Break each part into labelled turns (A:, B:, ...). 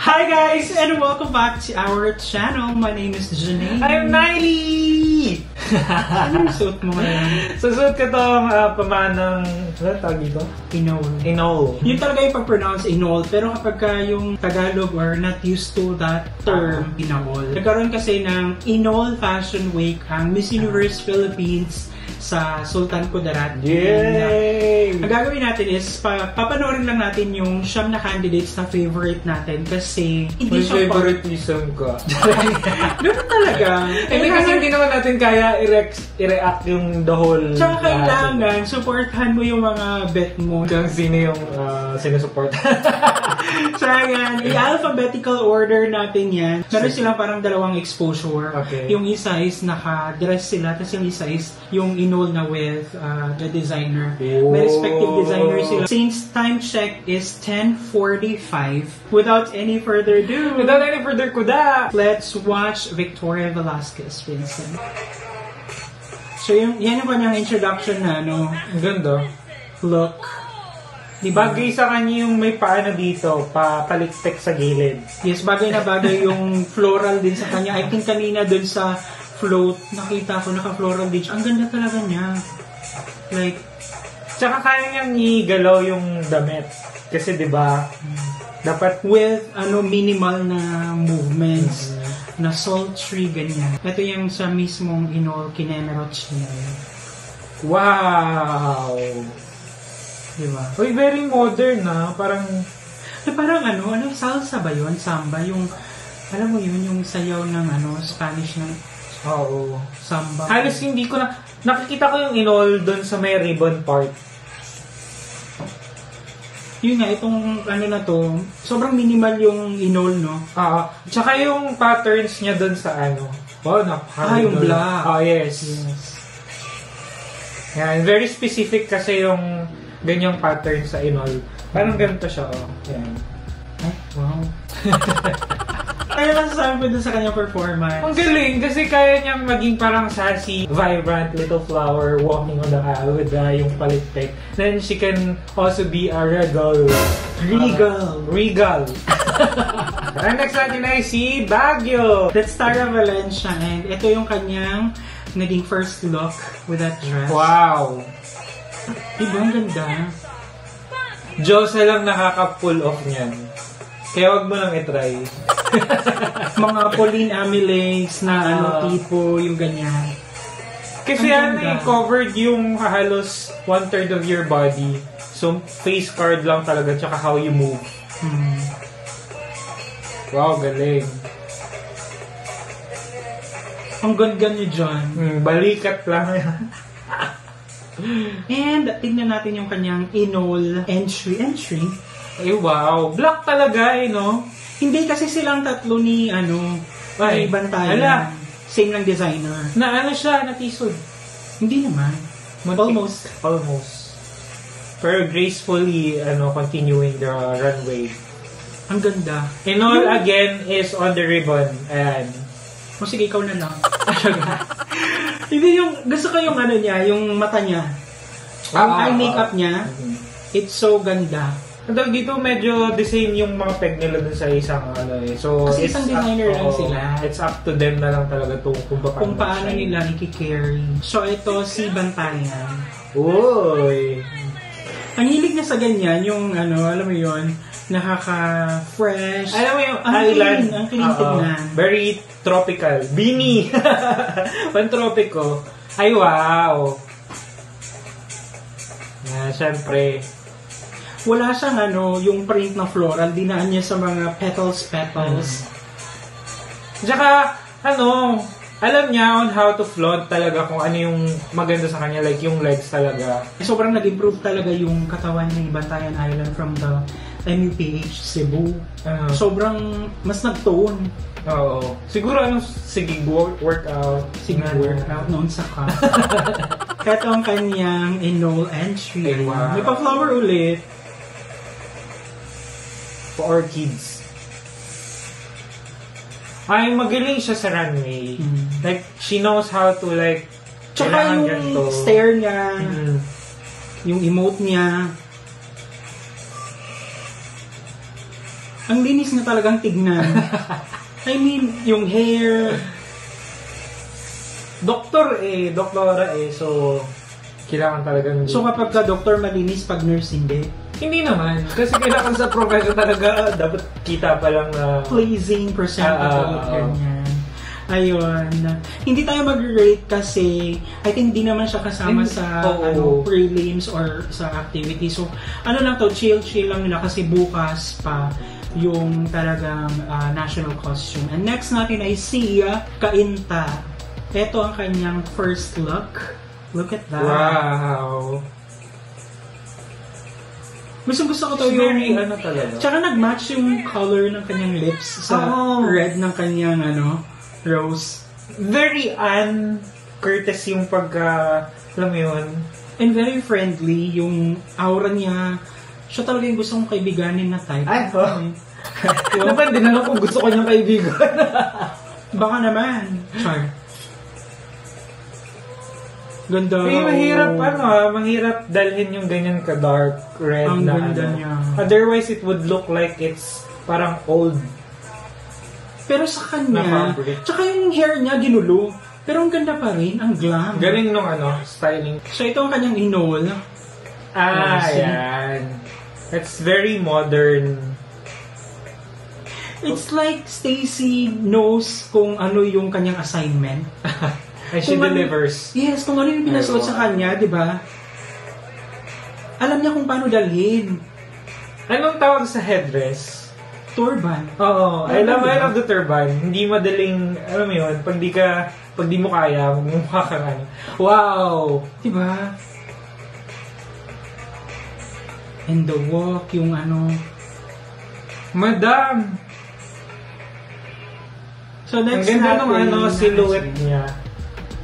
A: Hi guys, and welcome back to our channel. My name is Janine.
B: I'm Niley!
A: Ano yung suit mo ngayon?
B: Susuot ko itong pamanang, ano tawag dito? Inol.
A: Yun talaga yung pag-pronounce inol, pero kapag ka yung Tagalog or not used to that term, inol. Nagkaroon kasi ng Inol Fashion Week ang Miss Universe Philippines sa Sultan Kudarat.
B: Yay!
A: Ang gagawin natin is, papanoorin lang natin yung siyam na candidates na favorite natin kasi hindi
B: May
A: siya
B: favoritism ka.
A: Ganun talaga.
B: Hindi kasi hindi naman natin kaya i-react yung the whole...
A: Tsaka kailangan, supportahan mo yung mga bet mo.
B: Kung sino yung sinusupport.
A: So yan, i-alphabetical order natin yan. Meron silang parang dalawang exposure.
B: Okay.
A: Yung isa is naka-dress sila, tapos yung isa is yung inol na with the designer.
B: Oh.
A: May respective designer sila. Since time check is 10:45, without any further ado,
B: kuda!
A: let's watch Victoria Velasquez, Vincent. So yan yung kanyang introduction na
B: Ang ganda.
A: look.
B: Bagay sa kanya yung may paano dito, papaliktek sa gilid.
A: Yes, bagay na bagay yung floral din sa kanya. I think kanina dun sa float, nakita ko naka-floral din. Ang ganda talaga niya. Like,
B: Tsaka kaya niyang igalaw yung damit. Kasi 'di ba dapat
A: with minimal na movements, na sultry, ganyan. Ito yung sa mismong inol, kinemerot niya.
B: wow!
A: Diba?
B: Uy, very modern na. Parang
A: Parang salsa ba yun? Samba? Yung, alam mo yun, yung sayaw ng Spanish ng
B: oo.
A: samba.
B: Halos hindi ko na... Nakikita ko yung inol doon sa may ribbon part.
A: Yun nga, itong na to, sobrang minimal yung inol, no?
B: Tsaka yung patterns niya doon sa Oh,
A: yung black.
B: Oh, yes. Yan, very specific kasi yung ganyang pattern sa inol. Parang ganito siya, oh. Yan.
A: Ay, wow. Kaya masasabi ko dun sa kanyang performance.
B: Ang galing kasi kaya niyang maging parang sassy, vibrant little flower walking on the aisle with yung palitpik. Then she can also be a regal. Ang next natin ay si Baguio.
A: That's Tara Valencia, and ito yung kanyang naging first look with that dress.
B: Wow!
A: Diba, ang ganda.
B: Diyosa lang nakaka-pull off niyan. Kaya wag mo lang i-try.
A: Mga Pauline Amiles na tipo, yung ganyan.
B: Kasi covered yung halos 1/3 of your body. So, face card lang talaga, tsaka how you move. Wow, galing.
A: Ang ganda niya dyan.
B: Balikat lang.
A: And, tignan natin yung kanyang inol entry.
B: Ay, wow. Black talaga, no?
A: Hindi kasi silang tatlo ni, may bantayan.
B: Ala.
A: Same lang designer.
B: Na siya, natisod.
A: Hindi naman. Almost.
B: Pero gracefully, continuing the runway.
A: Ang ganda.
B: Inol again is on the ribbon. Ayan.
A: O sige, ikaw na lang. Hindi yung, gusto ko yung niya, yung mata niya. Ang eye makeup niya, it's so ganda.
B: Dito medyo the same yung mga peg nila dun sa isang So,
A: kasi isang designer lang sila.
B: It's up to them na lang talaga kung
A: paano nila i-carry. So, ito si Bantayan.
B: Uy!
A: Ang hilig niya sa ganyan, yung alam mo yun, nakaka-fresh.
B: Alam mo yung
A: island. Ang tignan.
B: Very tropical. Beanie! Pantropiko. Ay, wow! Syempre.
A: Wala siyang yung print na floral. Dinaan niya sa mga petals.
B: Tsaka, alam niya on how to flaunt talaga kung ano yung maganda sa kanya. Like, yung legs talaga.
A: Sobrang nag-improve talaga yung katawan ni Bantayan Island from the MUPH Cebu. Sobrang mas nag-tone.
B: Oo. Siguro sigig workout.
A: Workout noon sa ka. Ito ang kanyang inol entry.
B: Ay, wow.
A: May pa-flower ulit.
B: For orchids. Ay, magaling siya sa runway. Like, she knows how to
A: tsaka yung stare niya, yung emote niya, Ang linis na talagang tignan. I mean, yung hair.
B: Doktora so kailangan talagang...
A: So kapag ka doktor malinis, pag nurse hindi?
B: Hindi naman. Kasi kailangan sa profession talaga, dapat kita pa lang na...
A: pleasing, presentable, ganyan. Ayun. Hindi tayo mag-rate kasi I think di naman siya kasama sa prelims or sa activity. So, ano lang to, chill lang nila kasi bukas pa yung talagang national costume. And next natin ay si Kainta. Ito ang kanyang first look. Look at that.
B: Wow!
A: Gusto ko to yung...
B: Very talaga.
A: Tsaka nag-match yung color ng kanyang lips sa red ng kanyang rose.
B: Very Curtis yung alam mo yun.
A: And very friendly, yung aura niya. Siya talaga yung gusto kong kaibiganin na type.
B: Ay, Depende na lang kung gusto ko niyang kaibigan.
A: Baka naman. Char. Ganda.
B: Mahirap dalhin yung ganyan ka-dark red
A: ang
B: na
A: ganda niya.
B: Otherwise, it would look like it's parang old.
A: Pero sa kanya, tsaka yung hair niya ginulo. Pero ang ganda pa rin, ang glam.
B: Galing nung styling.
A: So ito ang kanyang inol.
B: Yan. It's very modern.
A: It's like Stacy knows kung ano yung kanyang assignment.
B: And she delivers.
A: Yes, kung ano yung pinasuot sa kanya, di ba? Alam niya kung paano dalhin.
B: Anong tawag sa headdress?
A: Turban.
B: Oo, I love the turban. Hindi madaling, alam mo yun, pag di mo kaya, magmumukha ka nga. Wow!
A: Di ba? And the walk, yung
B: Madam!
A: So next
B: ang ganda
A: natin,
B: nung silhouette niya.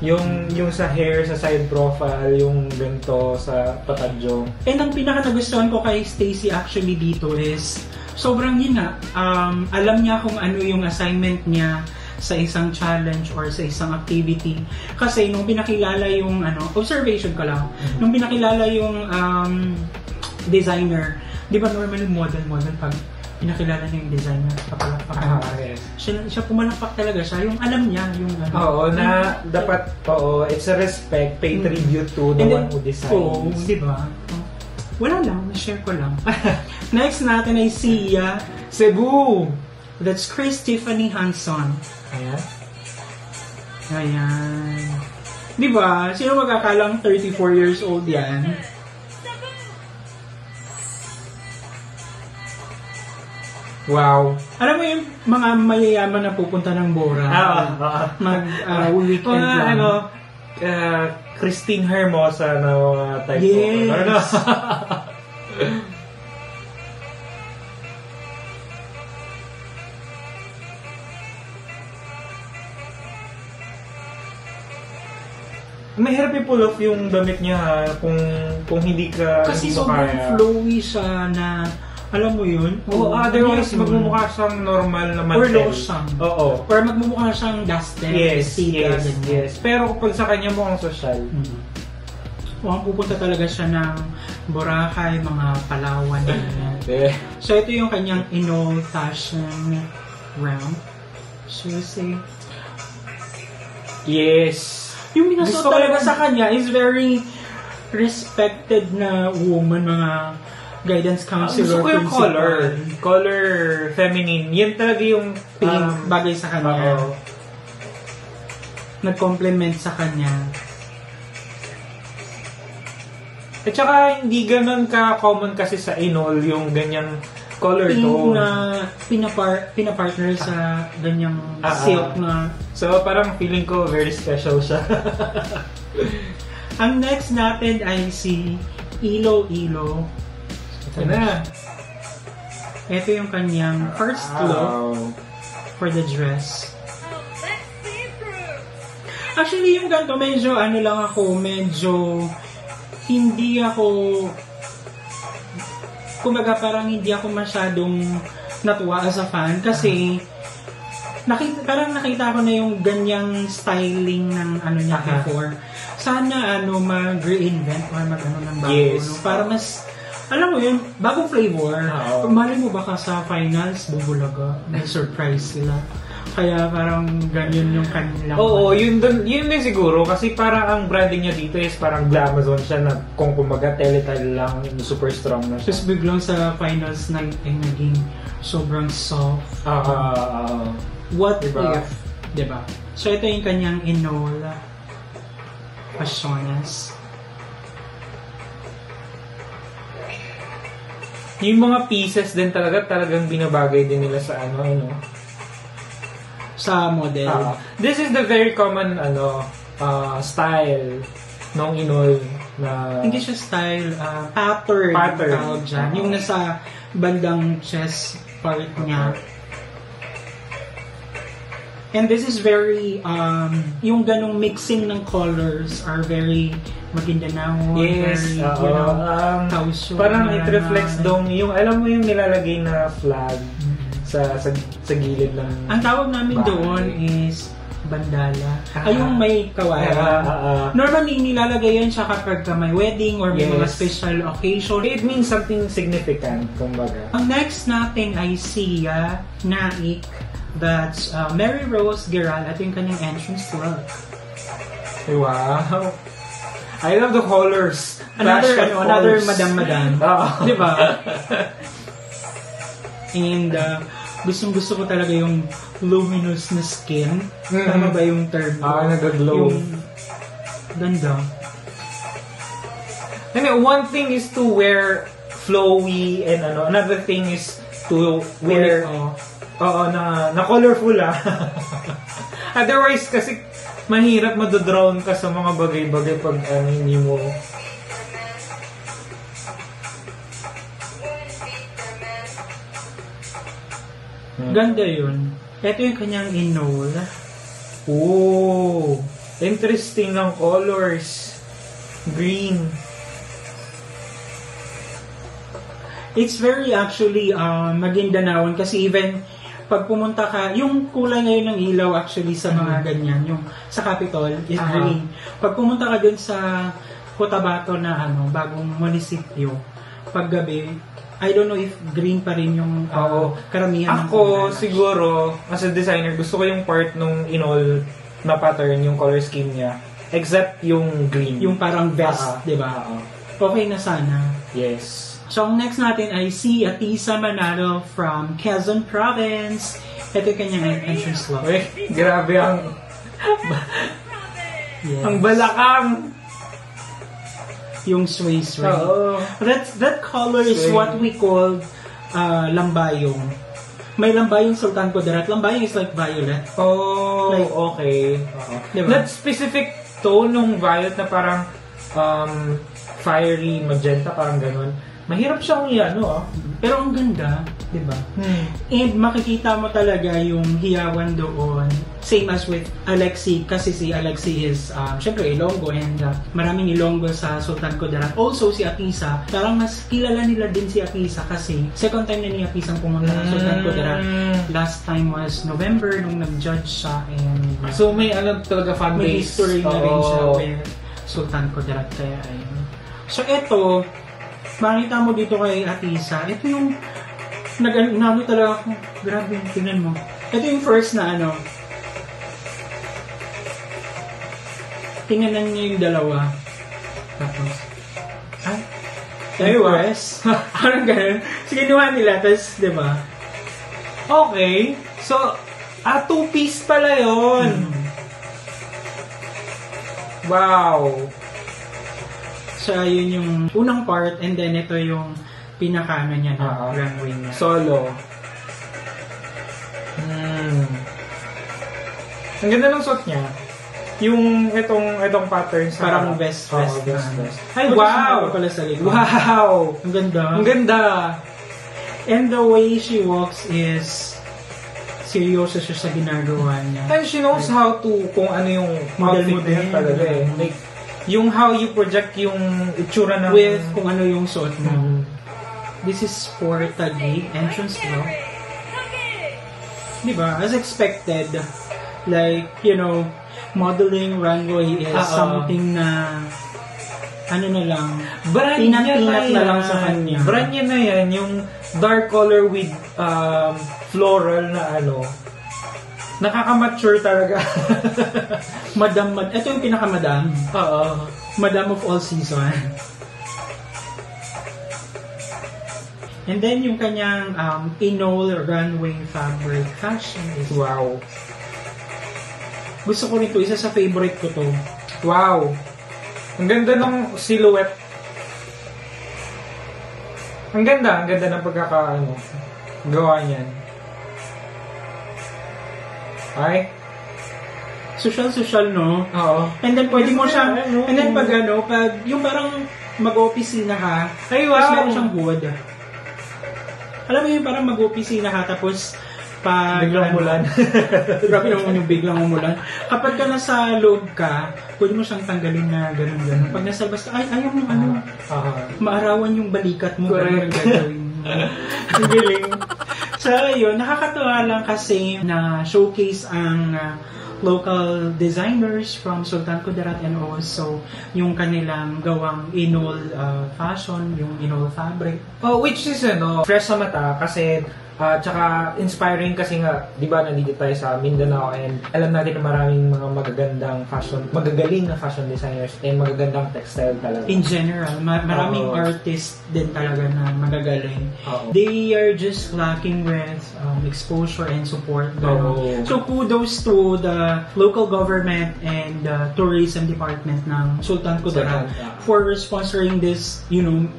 B: Yung sa hair, sa side profile, yung ganito sa patadyong.
A: And ang pinaka nagustuhan ko kay Stacy actually dito is sobrang yun na, alam niya kung ano yung assignment niya sa isang challenge or sa isang activity. Kasi nung pinakilala yung observation ko lang, nung pinakilala yung designer, di ba normally model pag pinakilala niya yung designer, kapalakpak.
B: Yes.
A: Siya pumalakpak talaga siya, yung alam niya, yung
B: dapat, it's a respect, pay tribute to the one who designs.
A: Di ba? Wala lang, share ko lang. Next natin ay si
B: Cebu!
A: That's Chris Tiffany Hanson. Ayan. Di ba? Sino magkakalang 34 years old yan?
B: Wow.
A: Alam mo yung mga mayayaman na pupunta ng Bora? Mag-weekend lang.
B: Christine Hermosa na mga type
A: yes.
B: Mahirap i-pull off yung damit niya kung hindi ka
A: kasi
B: hindi
A: sobrang flowy siya na alam mo yun?
B: Otherwise, magmumukha siyang normal na mantel.
A: Or lotion.
B: Oo.
A: Or magmumukha siyang dusted.
B: Yes. Pero kapag sa kanya mukhang social.
A: Pupunta talaga siya ng Boracay, mga Palawan. So, ito yung kanyang inol fashion round. So, say...
B: Yes.
A: Yung minasuot talaga sa kanya is very respected na woman, mga guidance counselor,
B: gusto ko yung color feminine. Yan talaga yung
A: pink bagay sa kanya. Nag-complement sa kanya.
B: At saka hindi ganun ka-common kasi sa inol yung ganyang color
A: pink
B: tone.
A: na pinapartner sa ganyang silk na.
B: So parang feeling ko very special siya.
A: Ang next natin ay si Ilo.
B: Ito na.
A: Ito yung kanyang first look for the dress. Actually, yung ganito, medyo hindi ako kumbaga parang hindi ako masyadong natuwa as a fan kasi parang nakita ko na yung ganyang styling ng niya before. Sana mag-reinvent or ng bago.
B: Yes.
A: Para mas Alam mo yun, bagong flavor.
B: Oo.
A: Mali mo baka sa finals, bubulaga. May surprise sila. Kaya parang ganyan yung kanilang...
B: Oo, yun din siguro. Kasi parang ang branding niya dito is parang Glamazon siya na kung kumaga teletile lang, super strong na siya.
A: Tapos biglang sa finals night ay naging sobrang soft. What
B: diba?
A: if? Diba? So ito yung kanyang Enola Pasiones.
B: Yung mga pieces din talagang binabagay din nila sa
A: Sa model.
B: This is the very common style nung Inol na...
A: Hindi siya style, pattern. Tawag dyan. Yung nasa bandang chest part niya. And this is very, yung ganong mixing ng colors are very Maguindanao.
B: Yes,
A: very, Tausyo.
B: Parang it reflects dong yung, alam mo yung nilalagay na flag sa gilid ng...
A: Ang tawag namin doon is bandala. Ay, yung may kawayan. Normally, nilalagay yan siya kapag may wedding or may mga special occasion.
B: It means something significant, kumbaga.
A: Ang next natin ay si Naik. That's Mary Rose Giral at yung kanyang entrance look.
B: Wow! I love the colors.
A: Another madam. Diba? And gustong-gusto ko talaga yung luminous na skin. Tama ba yung term?
B: Nag-glow.
A: Yung ganda.
B: I mean, one thing is to wear flowy and another thing is to wear na colorful Otherwise kasi mahirap madodrown ka sa mga bagay-bagay pag hindi mo
A: Ganda yun. Ito yung kanyang Enola.
B: Oh, interesting ng colors. Green.
A: It's very actually Maguindanaoan kasi even pag pumunta ka, yung kulay ngayon ng ilaw actually sa mga ganyan, yung sa Capitol is green. Pag pumunta ka dun sa Cotabato na bagong munisipyo, pag gabi, I don't know if green pa rin yung karamihan.
B: Ako siguro, as a designer, gusto ko yung part nung Inol na pattern, yung color scheme niya, except yung green.
A: Yung parang vest, di ba? Okay na sana.
B: Yes.
A: So, ang next natin ay si Atisa Manalo from Quezon Province. Ito yung kanyang entrance look.
B: Grabe ang...
A: Yes.
B: Ang balakang!
A: Yung sway. That color is what we call lambayong. May lambayong Sultan Kudarat. Lambayong is like violet.
B: Okay. Diba? That specific tone ng violet na parang fiery magenta, parang ganun. Mahirap siyang
A: Pero ang ganda, di ba? And makikita mo talaga yung hiyawan doon. Same as with Alexi, kasi si Alexi is, syempre Ilonggo, and maraming Ilonggo sa Sultan Kudarat. Also, si Atisa, parang mas kilala nila din si Atisa kasi second time na ni Atisa pumunta ng Sultan Kudarat. Last time was November nung nag-judge siya, and
B: so may talaga fan base.
A: May history na rin siya with Sultan Kudarat. Kaya ayun. So ito, makita mo dito kay Atisa, ito yung nag-ano talaga ako, grabe, tingnan mo. Ito yung first na tingnan niya yung dalawa. Tapos, Empress. Parang ganun. So, ginawa nila, tapos, diba?
B: Okay. So, two-piece pala yun. Wow.
A: So, yun yung unang part, and then ito yung pinaka niya na runway niya.
B: Solo. Ang ganda ng suot niya. Yung itong pattern sa...
A: Parang vest.
B: Ay, wow!
A: Pala sa likod.
B: Wow!
A: Ang ganda.
B: Ang ganda.
A: And the way she walks is seryoso siya sa ginagawa niya.
B: And she knows how to, kung ano yung outfit niya talaga eh. Like, yung how you project yung itsura ng...
A: With kung ano yung suot mo. This is for Taguig entrance look. Diba? As expected, like, modeling runway is something na ano na lang,
B: Brand niya
A: pinat-pinat na lang sa
B: yan.
A: kanya.
B: Brand niya na yan, yung dark color with floral na ano. Nakaka-mature talaga.
A: Ito yung pinaka-madam.
B: Oo.
A: Madam of all season. And then yung kanyang Inol runway fabric fashion is
B: Wow.
A: gusto ko rin to, isa sa favorite ko to.
B: Wow. Ang ganda ng silhouette. Ang ganda ng pagkakaano. Gawa niyan. Ay.
A: Social, no?
B: Oo.
A: And then pwede mo siyang,
B: Ano?
A: and then pag yung parang mag-opisina ka,
B: Ay,
A: tapos
B: wow.
A: meron siyang hood. Alam mo yung parang mag-opisina ka, tapos pag
B: Biglang umulan.
A: Grabe naman yung biglang umulan. Kapag ka nasa loob ka, pwede mo siyang tanggalin na gano'n. Pag nasa labas ka, ayaw mo maarawan yung balikat mo.
B: Correct.
A: Ganun gagawin mo. Ang galing. So, yun, nakakatuwa lang kasi na showcase ang local designers from Sultan Kudarat and also yung kanilang gawang Inol fashion, yung Inol fabric.
B: Oh, which is fresh sa mata kasi tsaka inspiring kasi nga, di ba, nandito tayo sa Mindanao and alam natin na maraming mga magagaling na fashion designers and magagandang textile talaga.
A: In general, maraming artists din talaga na magagaling.
B: They
A: They are just lacking with exposure and support.
B: Oo.
A: So kudos to the local government and tourism department ng Sultan Kudarat for sponsoring this,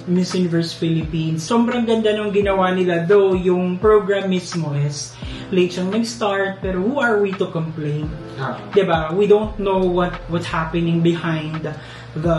A: Miss Universe Philippines. Sobrang ganda nung ginawa nila, though yung program mismo is late siyang nag-start, pero who are we to complain? Diba? We don't know what's happening behind the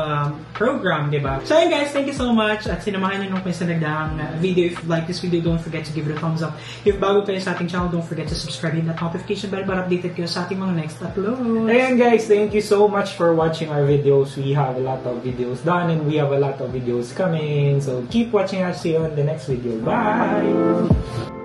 A: program, diba? So, ayun guys, thank you so much at sinamahan niyo nung sa nagdaang video. If you like this video, don't forget to give it a thumbs up. If bago kayo sa ating channel, don't forget to subscribe and that notification bell para updated kayo sa ating mga next uploads.
B: Ayan guys, thank you so much for watching our videos. We have a lot of videos done and we have a lot of videos coming. So keep watching us. See you on the next video. Bye!